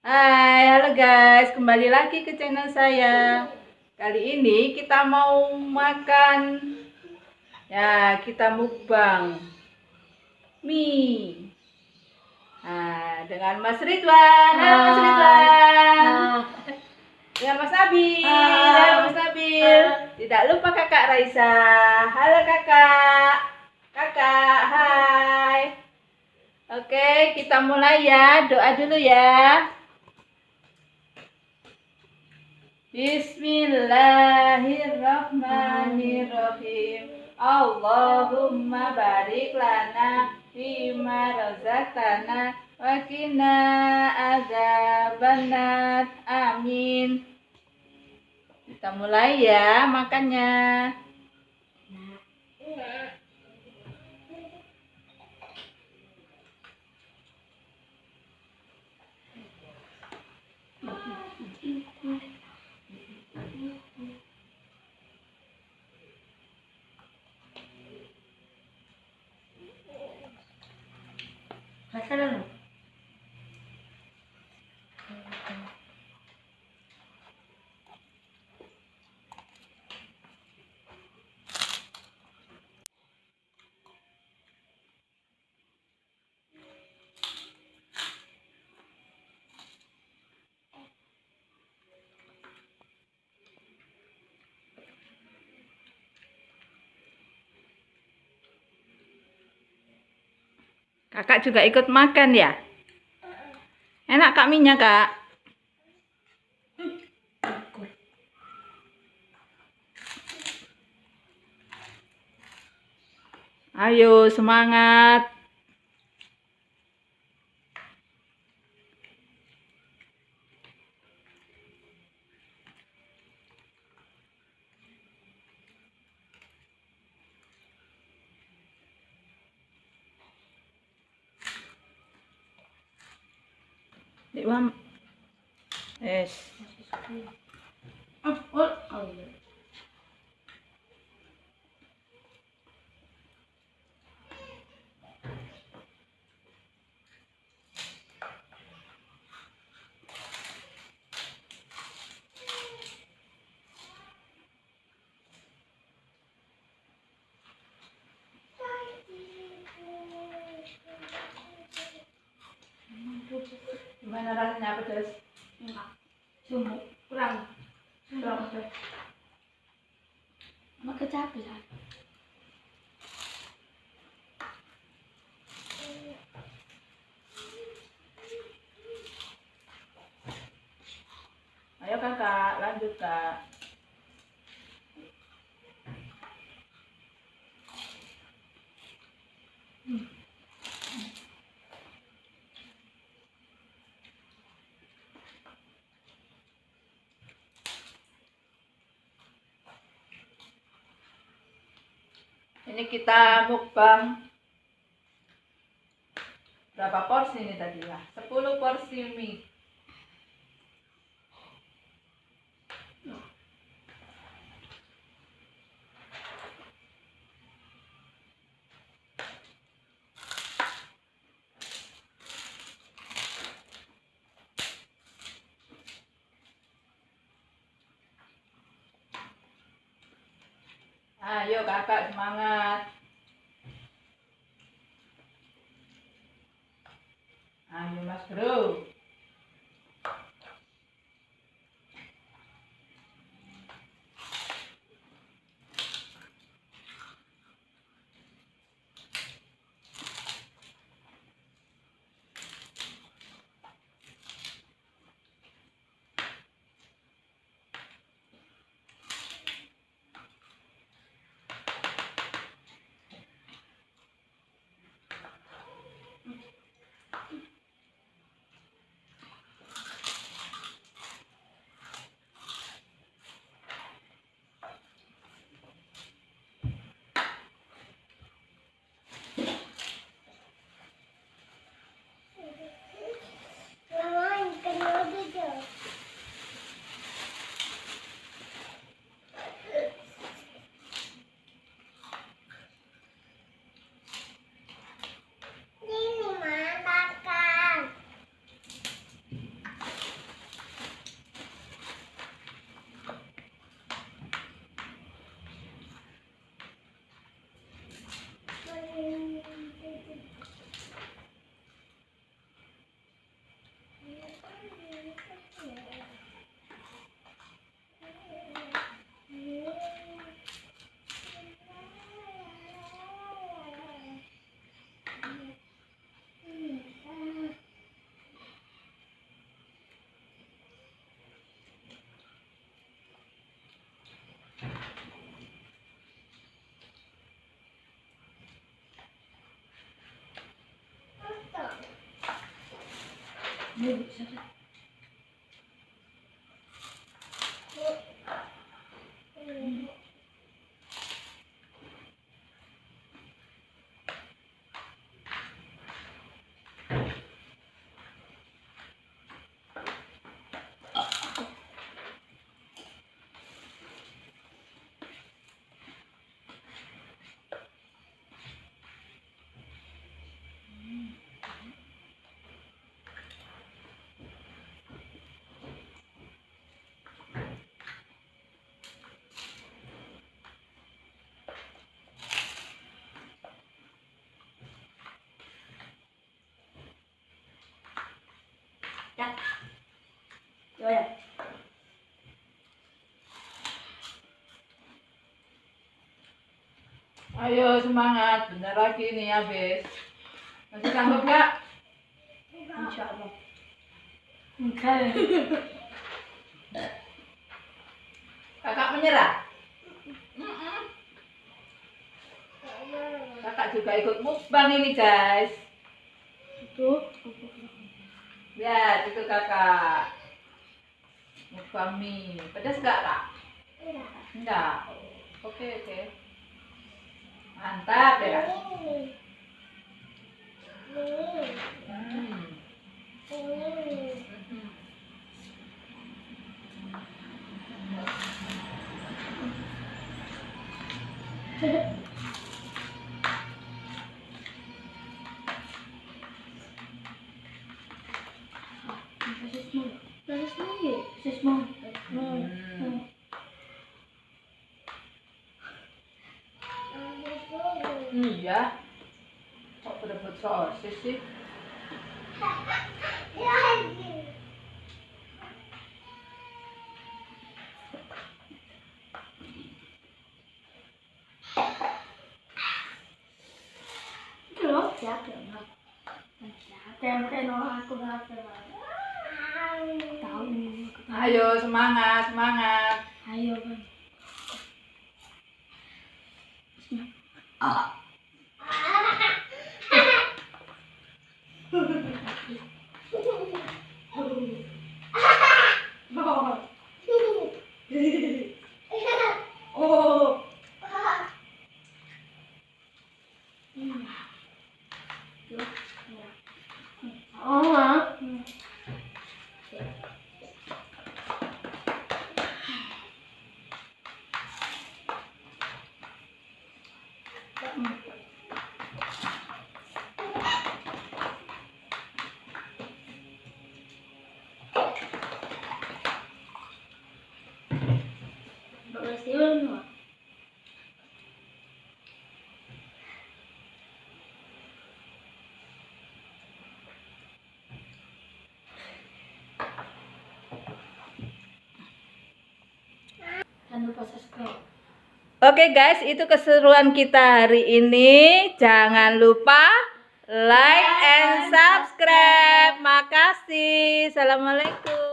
Hai, halo guys, kembali lagi ke channel saya. Kali ini kita mau makan, ya kita mukbang mie. Nah, dengan Mas Ridwan, halo Mas Ridwan. Dengan Mas Nabil, halo Mas Nabil. Tidak lupa kakak Raisa, halo kakak. Kakak, hai. Oke, kita mulai ya, doa dulu ya. Bismillahirrahmanirrahim. Allahumma barik lana fima razaqtana wa qina adzabannar. Amin. Kita mulai ya makannya. Kakak juga ikut makan ya? Enak kak minyak kak? Ayo semangat. Dewan. Yes. Gimana rasanya pedas? Enak. Sumuk. Kurang pedas. Mak kecapean. Ayo kakak, lanjut kak. Ini kita mukbang berapa porsi ini tadi ya? 10 porsi mie. Ayo kakak semangat. Ayo mas bro. Ya. Ya. Ayo semangat, bentar lagi nih habis. Masih sanggup nggak? Insya Allah. Enggak. Kakak menyerah? Kakak juga ikut mukbang ini guys. Itu. Lihat itu kakak. Mukbang mie. Pedas nggak kak? Enggak. Oke oke. Mantap ya kak. Iya. Kok berebut sosis sih? Ayo semangat semangat. Ayo kan. Oh. Jangan lupa subscribe. Oke guys, itu keseruan kita hari ini. Jangan lupa like and subscribe. Makasih. Assalamualaikum.